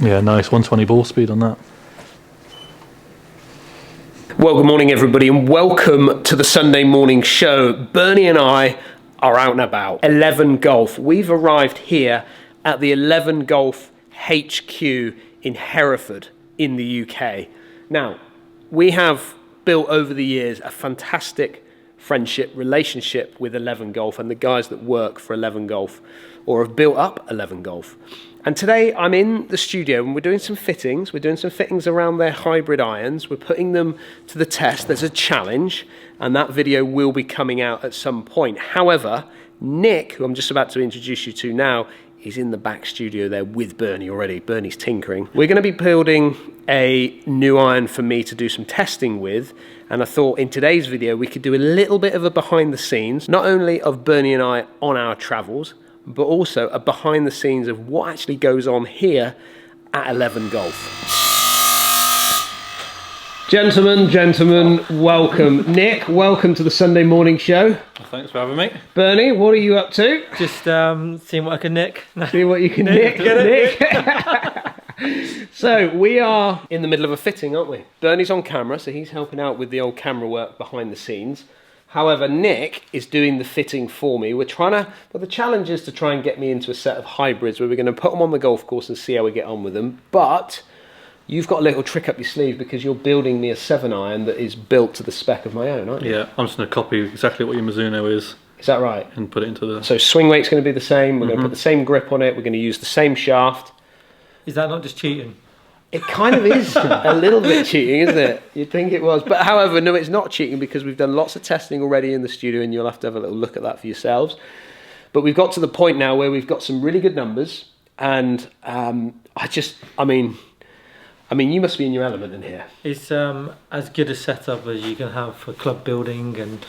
Yeah, nice 120 ball speed on that. Well, good morning everybody and welcome to the Sunday morning show. Bernie and I are out and about. 11 Golf. We've arrived here at the 11 Golf HQ in Hereford in the UK. Now, we have built over the years a fantastic friendship, relationship with 11 Golf and the guys that work for 11 Golf or have built up 11 Golf. And today I'm in the studio and we're doing some fittings. We're doing some fittings around their hybrid irons. We're putting them to the test. There's a challenge and that video will be coming out at some point. However, Nick, who I'm just about to introduce you to now, is in the back studio there with Bernie already. Bernie's tinkering. We're going to be building a new iron for me to do some testing with. And I thought in today's video we could do a little bit of a behind the scenes, not only of Bernie and I on our travels, but also a behind the scenes of what actually goes on here at 11 Golf. Gentlemen, welcome. Nick, welcome to the Sunday morning show. Thanks for having me. Bernie, what are you up to? Just seeing what I can nick. See what you can nick. So we are in the middle of a fitting, aren't we? Bernie's on camera, so he's helping out with the old camera work behind the scenes. However, Nick is doing the fitting for me. We're trying to, but the challenge is to try and get me into a set of hybrids where we're going to put them on the golf course and see how we get on with them. But you've got a little trick up your sleeve because you're building me a 7-iron that is built to the spec of my own, aren't you? Yeah, I'm just going to copy exactly what your Mizuno is. Is that right? And put it into the... So swing weight's going to be the same. We're going to put the same grip on it. We're going to use the same shaft. Is that not just cheating? It kind of is a little bit cheating, isn't it? You'd think it was. But however, no, it's not cheating because we've done lots of testing already in the studio and you'll have to have a little look at that for yourselves. But we've got to the point now where we've got some really good numbers and I mean, you must be in your element in here. It's as good a setup as you can have for club building, and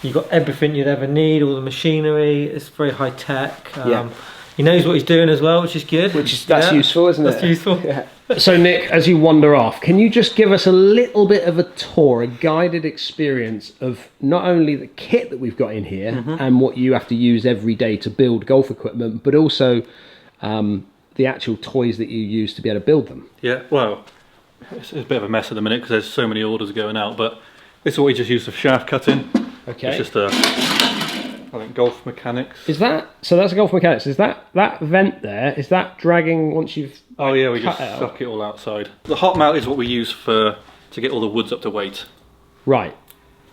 you've got everything you'd ever need, all the machinery. It's very high tech. Yeah. He knows what he's doing as well, which is good. That's useful, isn't it? That's useful. Yeah. So Nick, as you wander off, can you just give us a little bit of a tour, a guided experience of not only the kit that we've got in here and what you have to use every day to build golf equipment, but also the actual toys that you use to be able to build them? Yeah, well, it's a bit of a mess at the minute because there's so many orders going out, but this is what we just use for shaft cutting. Okay. It's just I think golf mechanics. Is that, so that's a golf mechanics, is that vent there, is that dragging once you've Oh yeah, we just suck it all outside. The hot melt is what we use to get all the woods up to weight. Right.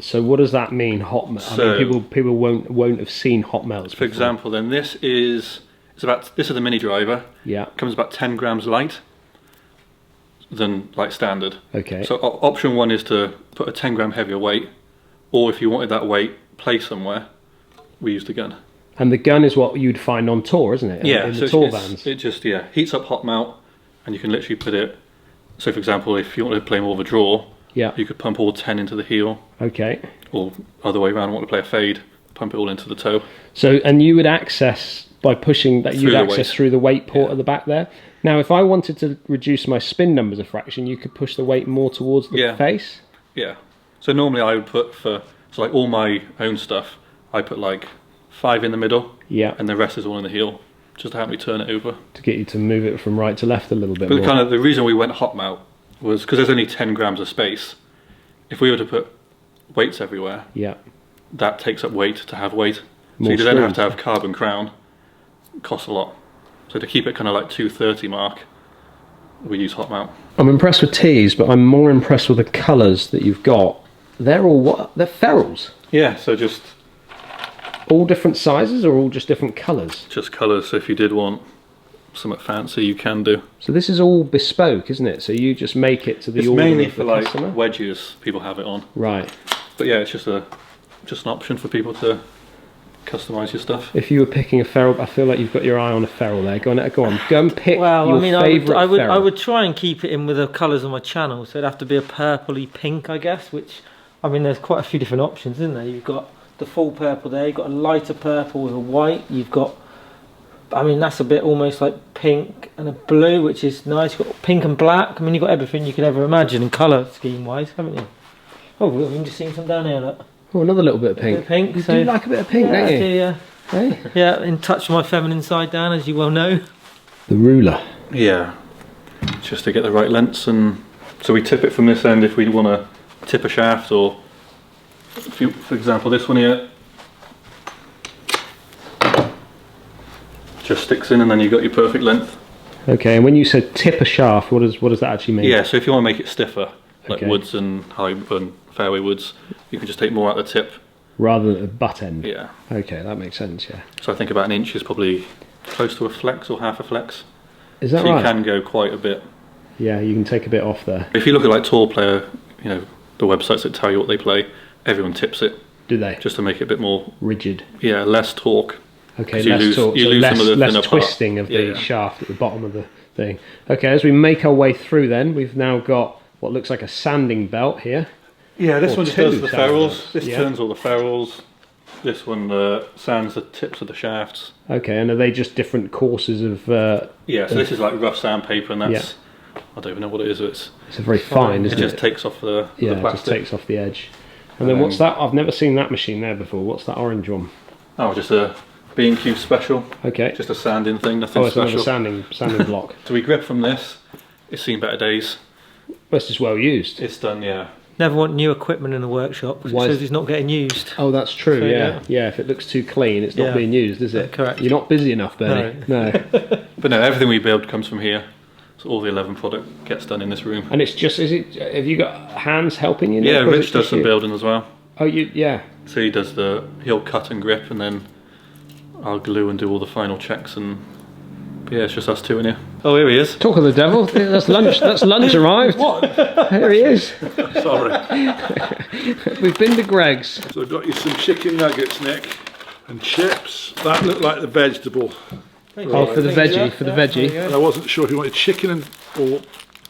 So what does that mean, hot melt? So, I mean, people won't have seen hot melts before. For example, then this is the mini driver. Yeah. It comes about 10 grams light than like standard. Okay. So option one is to put a 10 gram heavier weight, or if you wanted that weight placed somewhere, we use the gun. And the gun is what you'd find on tour, isn't it? Yeah, in the tour vans. It just heats up hot melt, and you can literally put it. So, for example, if you want to play more of a draw, you could pump all 10 into the heel. Okay. Or other way around, want to play a fade, pump it all into the toe. So, and you would access by pushing that. You'd access through the weight port at the back there. Now, if I wanted to reduce my spin numbers a fraction, you could push the weight more towards the face. Yeah. So normally I would put like all my own stuff, I put like 5 in the middle, and the rest is all in the heel, just to help me turn it over. To get you to move it from right to left a little bit more. But the reason we went hot melt was because there's only 10 grams of space. If we were to put weights everywhere, that takes up weight to have weight. So you then have to have carbon crown, it costs a lot. So to keep it kind of like 230 mark, we use hot melt. I'm impressed with tees, but I'm more impressed with the colours that you've got. They're all what? They're ferrules? Yeah, so just... All different sizes or all just different colours? Just colours, so if you did want something fancy, you can do. So this is all bespoke, isn't it? So you just make it to the order of the customer? It's mainly for like wedges, people have it on. Right. But yeah, it's just an option for people to customise your stuff. If you were picking a ferrule, I feel like you've got your eye on a ferrule there. Go on and pick your favourite ferrule. I would try and keep it in with the colours on my channel, so it'd have to be a purpley pink, I guess, which, I mean, there's quite a few different options, isn't there? You've got the full purple there, you've got a lighter purple with a white, you've got, I mean, that's a bit almost like pink and a blue, which is nice. You've got pink and black. I mean, you've got everything you could ever imagine in colour scheme wise, haven't you? Oh, I'm just seeing some down here, look. Oh, another little bit of pink. You do like a bit of pink, don't you? I do, yeah. Hey? Yeah, in touch with my feminine side, Dan, as you well know. The ruler. Yeah, just to get the right lengths, and so we tip it from this end if we want to tip a shaft, or for example this one here just sticks in, and then you've got your perfect length. Okay, and when you said tip a shaft, what does that actually mean? Yeah, so if you want to make it stiffer, like woods and high and fairway woods, you can just take more out the tip. Rather than the butt end? Yeah. Okay, that makes sense, yeah. So I think about an inch is probably close to a flex or half a flex. Is that so right? You can go quite a bit. Yeah, you can take a bit off there. If you look at like Tour Player, you know, the websites that tell you what they play, everyone tips it. Do they? Just to make it a bit more... rigid. Yeah, less torque. Okay, less torque. You lose some of the less twisting of the shaft at the bottom of the thing. Okay, as we make our way through then, we've now got what looks like a sanding belt here. Yeah, this one just does the ferrules. Belts. This turns all the ferrules. This one sands the tips of the shafts. Okay, and are they just different courses of... yeah, so this is like rough sandpaper, and that's... I don't even know what it is. It's a very fine, isn't it? It just takes off the plastic. Yeah, it just takes off the edge. And then what's that? I've never seen that machine there before. What's that orange one? Oh, just a B&Q special. Okay. Just a sanding thing, nothing special. Oh, it's another sanding block. So we grip from this. It's seen better days. Well, it's just well used. It's done, yeah. Never want new equipment in the workshop because it says it's not getting used. Oh, that's true, So, yeah. If it looks too clean, it's not being used, is it? Correct. You're not busy enough, Bernie. No. But no, everything we build comes from here. So all the 11 product gets done in this room. And it's just, have you got hands helping you? Yeah, Rich does some building as well. Oh, yeah. So he'll cut and grip, and then I'll glue and do all the final checks, and yeah, it's just us two in here. Oh, here he is. Talk of the devil. That's lunch. That's lunch arrived. What? Here he is. Sorry. We've been to Greg's. So I've got you some chicken nuggets, Nick, and chips. That looked like the vegetable. Oh, for the veggie. And I wasn't sure if you wanted chicken or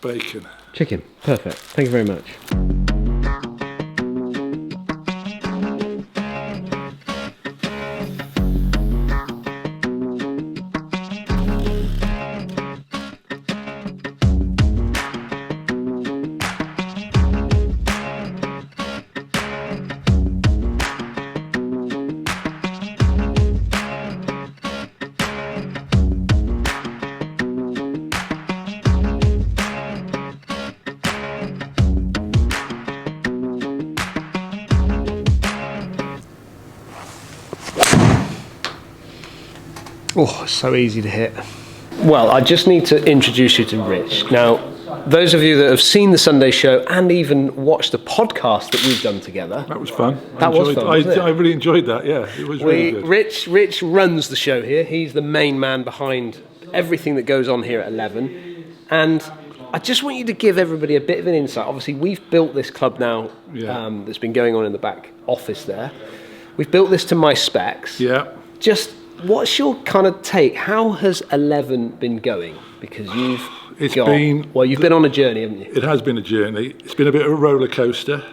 bacon. Chicken. Perfect. Thank you very much. Oh, so easy to hit. Well, I just need to introduce you to Rich. Now, those of you that have seen the Sunday show and even watched the podcast that we've done together. That was fun. I really enjoyed that, yeah. It was really good. Rich runs the show here. He's the main man behind everything that goes on here at 11. And I just want you to give everybody a bit of an insight. Obviously, we've built this club now that's been going on in the back office there. We've built this to my specs. Yeah. Just... what's your kind of take? How has 11 been going? Because you've been on a journey, haven't you? It has been a journey. It's been a bit of a roller coaster.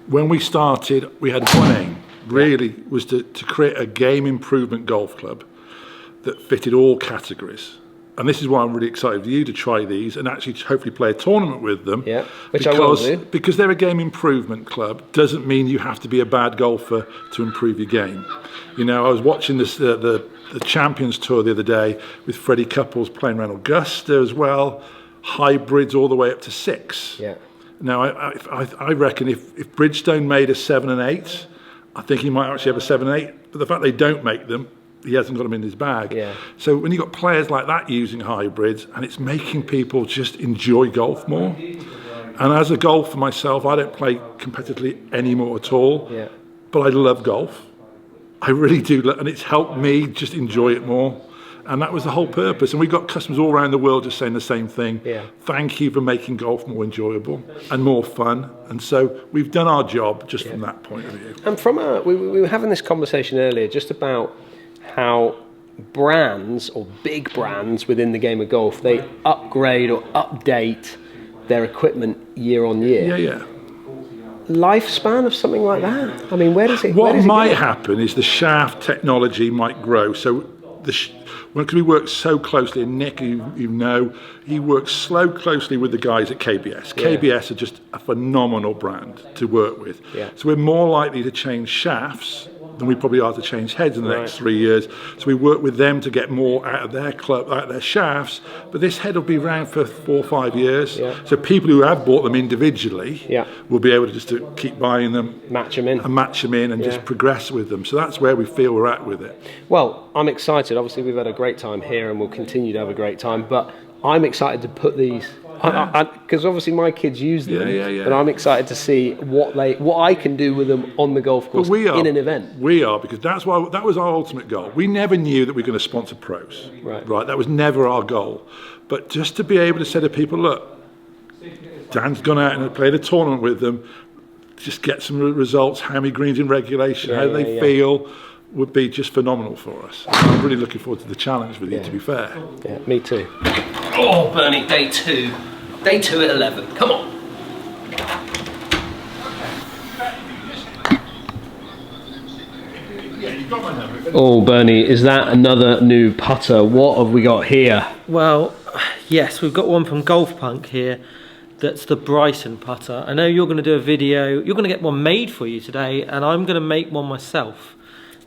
When we started, we had one aim, really, was to create a game improvement golf club that fitted all categories. And this is why I'm really excited for you to try these and actually hopefully play a tournament with them. Yeah, which I will do. Because they're a game improvement club doesn't mean you have to be a bad golfer to improve your game. You know, I was watching this the Champions Tour the other day with Freddie Couples playing around Augusta as well, hybrids all the way up to 6. Yeah. Now, I reckon if Bridgestone made a 7 and 8, I think he might actually have a 7 and 8. But the fact they don't make them, he hasn't got them in his bag. Yeah. So when you've got players like that using hybrids, and it's making people just enjoy golf more. And as a golfer myself, I don't play competitively anymore at all. Yeah. But I love golf. I really do, and it's helped me just enjoy it more. And that was the whole purpose. And we've got customers all around the world just saying the same thing. Yeah. Thank you for making golf more enjoyable and more fun. And so we've done our job just from that point of view. And we were having this conversation earlier just about how brands or big brands within the game of golf, they upgrade or update their equipment year on year. Yeah. Lifespan of something like that? I mean, where does it What might happen is the shaft technology might grow. So because we work so closely, and Nick, you know, he works so closely with the guys at KBS. Yeah. KBS are just a phenomenal brand to work with. Yeah. So we're more likely to change shafts than we probably are to change heads in the next 3 years. So we work with them to get more out of their club, out of their shafts. But this head will be around for 4 or 5 years. Yeah. So people who have bought them individually will be able to just to keep buying them, match them in, and just progress with them. So that's where we feel we're at with it. Well, I'm excited. Obviously, we've had a great time here, and we'll continue to have a great time. But I'm excited to put these, because obviously my kids use them, but I'm excited to see what I can do with them on the golf course in an event. We are, because that was our ultimate goal. We never knew that we were going to sponsor pros. Right. That was never our goal. But just to be able to say to people, look, Dan's gone out and played a tournament with them, just get some results, how many greens in regulation, how they feel, would be just phenomenal for us. I'm really looking forward to the challenge with you, to be fair. Yeah, me too. Oh, Bernie, day 2. Day 2 at 11. Come on. Oh, Bernie, is that another new putter? What have we got here? Well, yes, we've got one from Golf Punk here. That's the Bryson putter. I know you're going to do a video. You're going to get one made for you today, and I'm going to make one myself.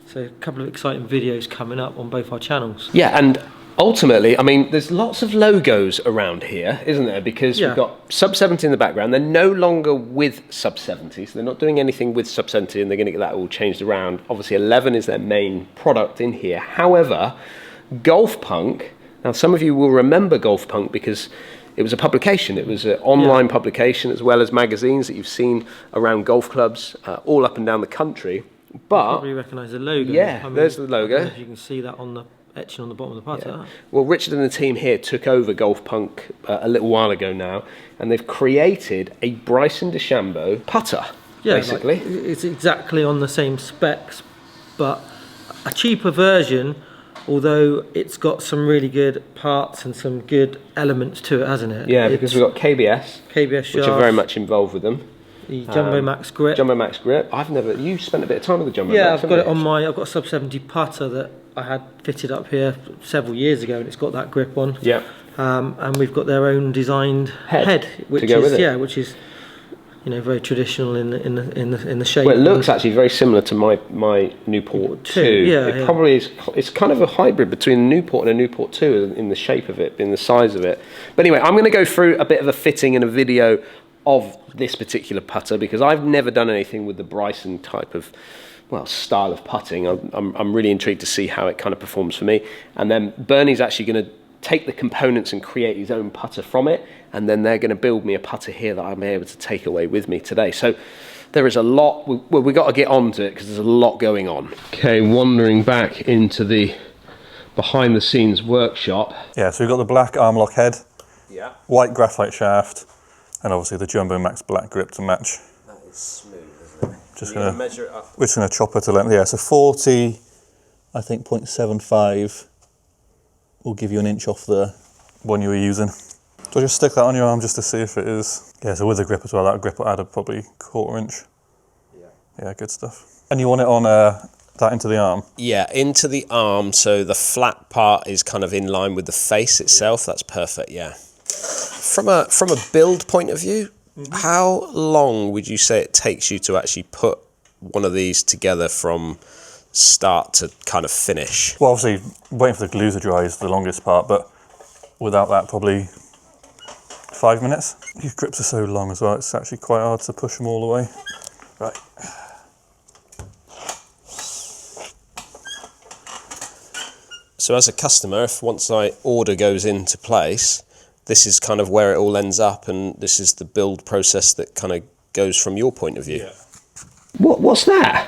So a couple of exciting videos coming up on both our channels. Yeah, and ultimately, I mean, there's lots of logos around here, isn't there? Because we've got Sub 70 in the background. They're no longer with Sub 70, so they're not doing anything with Sub 70, and they're going to get that all changed around. Obviously, 11 is their main product in here. However, Golf Punk, now some of you will remember Golf Punk because it was a publication. It was an online publication as well as magazines that you've seen around golf clubs all up and down the country. But you probably recognise the logo. Yeah, I mean, there's the logo. I don't know if you can see that on the etching on the bottom of the putter. Yeah. Well, Richard and the team here took over Golf Punk a little while ago now, and they've created a Bryson DeChambeau putter. Yeah, basically, like, it's exactly on the same specs, but a cheaper version. Although it's got some really good parts and some good elements to it, hasn't it? Yeah, because we've got KBS shafts, which are very much involved with them. The Jumbo Max grip. Jumbo Max grip. You spent a bit of time with the Jumbo Max. Yeah, I've got it on I've got a sub 70 putter that I had fitted up here several years ago, and it's got that grip on. Yeah. And we've got their own designed head which to go with it. Yeah, which is, you know, very traditional in the shape. Well, it looks actually very similar to my Newport 2. Yeah, it probably is. It's kind of a hybrid between a Newport and a Newport 2 in the shape of it, in the size of it. But anyway, I'm going to go through a bit of a fitting and a video of this particular putter because I've never done anything with the Bryson type of style of putting. I'm really intrigued to see how it kind of performs for me. And then Bernie's actually going to take the components and create his own putter from it, and then they're going to build me a putter here that I'm able to take away with me today. So there is a lot, we've got to get on to it because there's a lot going on. Okay, wandering back into the behind the scenes workshop. Yeah, so we've got the black arm lock head, white graphite shaft, and obviously the Jumbo Max black grip to match. That is smooth, isn't it? Just going to measure it up. We're just going to chop it to length. Yeah, so 40, I think 0.75 will give you an inch off the one you were using. So just stick that on your arm just to see if it is. Yeah, so with the grip as well, that grip will add probably 1/4 inch. Yeah, good stuff. And you want it on that into the arm? Yeah, into the arm, so the flat part is kind of in line with the face itself. That's perfect, yeah. From a build point of view, how long would you say it takes you to actually put one of these together from start to kind of finish? Well, obviously waiting for the glue to dry is the longest part, but without that probably 5 minutes. These grips are so long as well, it's actually quite hard to push them all the way. Right. So as a customer, if once my order goes into place, this is kind of where it all ends up, and this is the build process that kind of goes from your point of view. Yeah. What's that?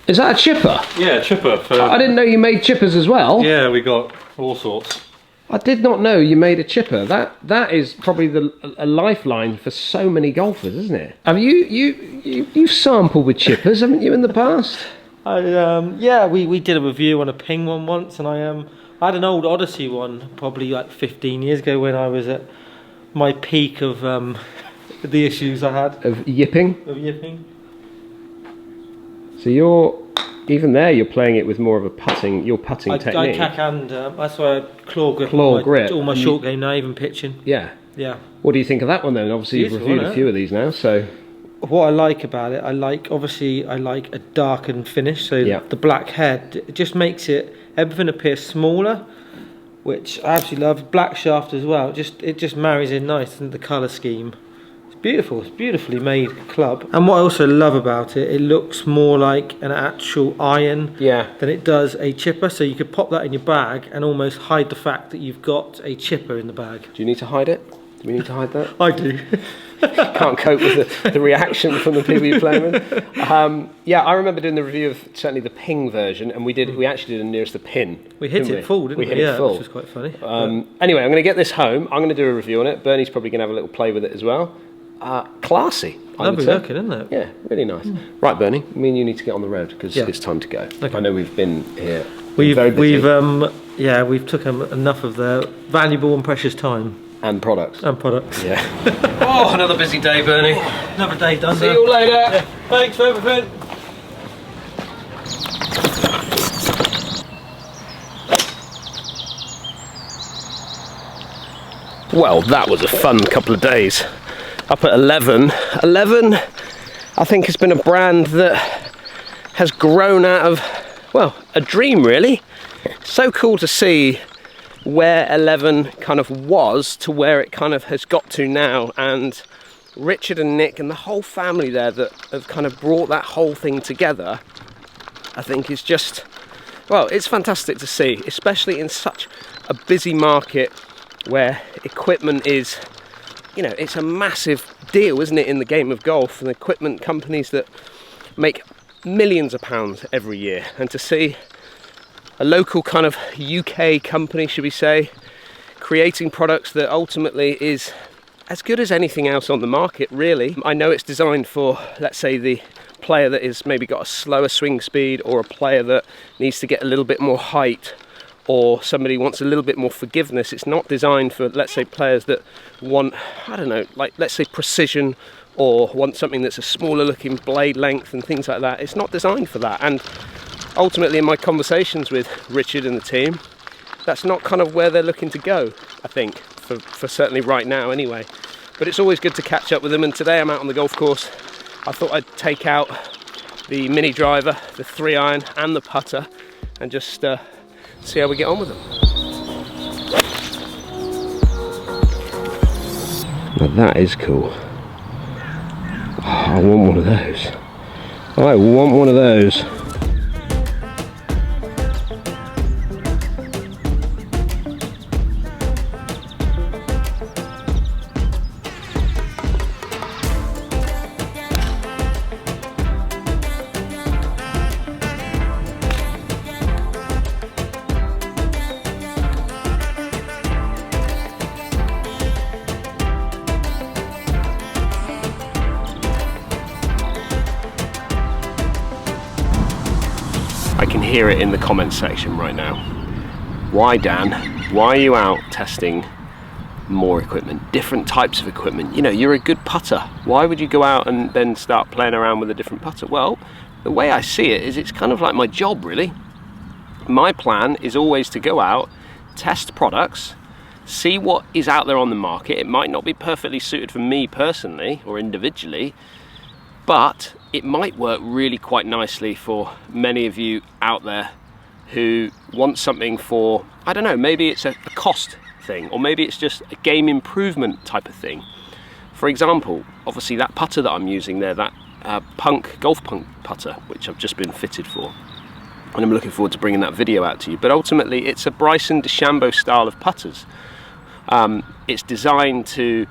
Is that a chipper? Yeah, chipper. I didn't know you made chippers as well. Yeah, we got all sorts. I did not know you made a chipper. That is probably a lifeline for so many golfers, isn't it? Have you've sampled with chippers, haven't you, in the past? Yeah, we did a review on a Ping one once, and I had an old Odyssey one probably like 15 years ago when I was at my peak of the issues I had. Of yipping? Of yipping. So you're playing it with more of a putting technique. I cack and that's why I claw grip. All my short game now, even pitching. Yeah. Yeah. What do you think of that one then? Obviously you've reviewed a few of these now, so. what I like about it, I like a darkened finish. So the black head, it just makes everything appear smaller, which I absolutely love. Black shaft as well. It just marries in nice, and the colour scheme. Beautiful, it's beautifully made club. And what I also love about it, it looks more like an actual iron than it does a chipper. So you could pop that in your bag and almost hide the fact that you've got a chipper in the bag. Do you need to hide it? Do we need to hide that? I do. Can't cope with the reaction from the people you're playing with. Yeah, I remember doing the review of certainly the ping version, and we actually did it nearest the pin. We hit it full, didn't we? We hit it full. Which was quite funny. Anyway, I'm going to get this home. I'm going to do a review on it. Bernie's probably going to have a little play with it as well. Classy. Lovely looking, isn't it? Yeah, really nice. Right, Bernie, me and you need to get on the road because it's time to go. Okay. I know we've been here. We've took enough of their valuable and precious time. And products. Yeah. Oh, another busy day, Bernie. Another day done. See you later. Yeah. Thanks for everything. Well, that was a fun couple of days. Up at 11. 11, I think, has been a brand that has grown out of, well, a dream really. So cool to see where 11 kind of was to where it kind of has got to now, and Richard and Nick and the whole family there that have kind of brought that whole thing together, I think is just, well, it's fantastic to see, especially in such a busy market where equipment is, you know, it's a massive deal, isn't it, in the game of golf, and equipment companies that make millions of pounds every year. And to see a local kind of UK company, should we say, creating products that ultimately is as good as anything else on the market, really. I know it's designed for, let's say, the player that is maybe got a slower swing speed, or a player that needs to get a little bit more height, or somebody wants a little bit more forgiveness. It's not designed for, let's say, players that want, I don't know, like, let's say, precision, or want something that's a smaller looking blade length and things like that. It's not designed for that. And ultimately, in my conversations with Richard and the team, that's not kind of where they're looking to go, I think, for certainly right now anyway. But it's always good to catch up with them, and today I'm out on the golf course. I thought I'd take out the mini driver, the 3-iron and the putter, and just see how we get on with them. Now that is cool. Oh, I want one of those. I want one of those. I can hear it in the comments section right now. Why, Dan? Why are you out testing more equipment, different types of equipment? You know, you're a good putter. Why would you go out and then start playing around with a different putter? Well, the way I see it is it's kind of like my job, really. My plan is always to go out, test products, see what is out there on the market. It might not be perfectly suited for me personally or individually, but it might work really quite nicely for many of you out there who want something for, I don't know, maybe it's a cost thing, or maybe it's just a game improvement type of thing. For example, obviously that putter that I'm using there, that Golf Punk putter, which I've just been fitted for, and I'm looking forward to bringing that video out to you. But ultimately it's a Bryson DeChambeau style of putters. It's designed to,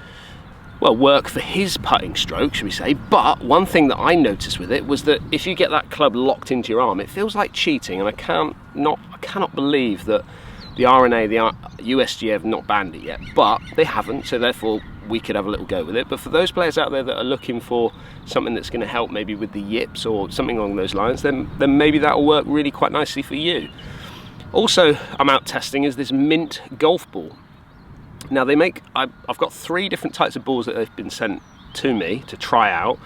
well, work for his putting stroke, should we say. But one thing that I noticed with it was that if you get that club locked into your arm, it feels like cheating, and I cannot believe that the RNA, the USG have not banned it yet, but they haven't, so therefore we could have a little go with it. But for those players out there that are looking for something that's going to help maybe with the yips or something along those lines, then maybe that will work really quite nicely for you. Also, I'm out testing is this Mint golf ball. Now they make, I've got 3 different types of balls that have been sent to me to try out.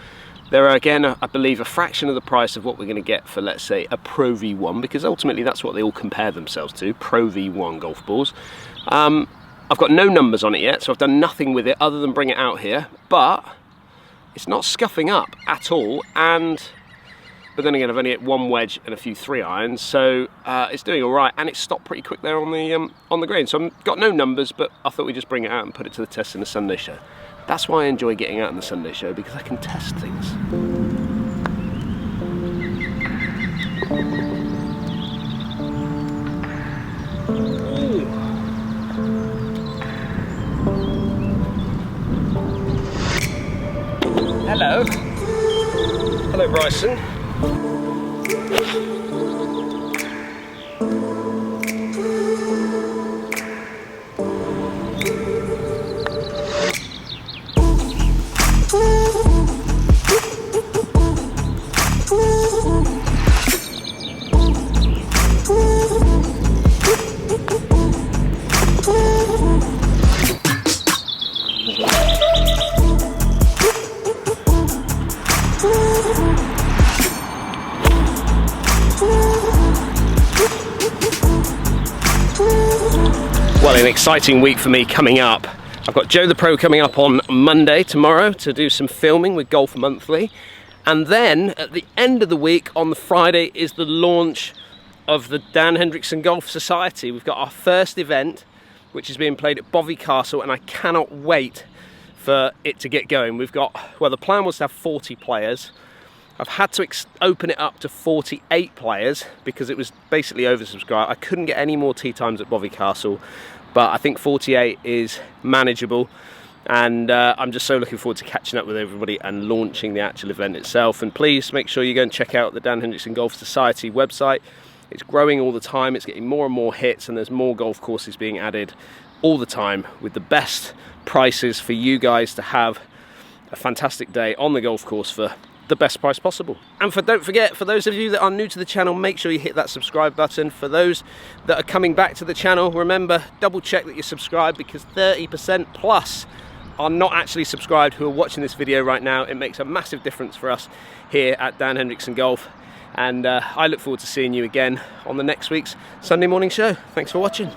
They're again, I believe, a fraction of the price of what we're going to get for, let's say, a Pro V1, because ultimately that's what they all compare themselves to, Pro V1 golf balls. I've got no numbers on it yet, so I've done nothing with it other than bring it out here, but It's not scuffing up at all, but then again, I've only hit one wedge and a few 3-irons, so it's doing all right, and it stopped pretty quick there on the green. So I've got no numbers, but I thought we'd just bring it out and put it to the test in the Sunday show. That's why I enjoy getting out in the Sunday show, because I can test things. Ooh. Hello. Hello, Bryson. Well, an exciting week for me coming up. I've got Joe the Pro coming up on Monday, tomorrow, to do some filming with Golf Monthly. And then at the end of the week, on the Friday, is the launch of the Dan Hendriksen Golf Society. We've got our first event, which is being played at Bovey Castle, and I cannot wait for it to get going. We've got, well, the plan was to have 40 players. I've had to open it up to 48 players because it was basically oversubscribed. I couldn't get any more tee times at Bovey Castle, but I think 48 is manageable, and I'm just so looking forward to catching up with everybody and launching the actual event itself. And please make sure you go and check out the Dan Hendriksen Golf Society website. It's growing all the time, it's getting more and more hits, and there's more golf courses being added all the time with the best prices for you guys to have a fantastic day on the golf course for the best price possible. And don't forget, for those of you that are new to the channel, make sure you hit that subscribe button. For those that are coming back to the channel, remember, double check that you're subscribed, because 30% plus are not actually subscribed who are watching this video right now. It makes a massive difference for us here at Dan Hendriksen Golf, and I look forward to seeing you again on the next week's Sunday morning show. Thanks for watching.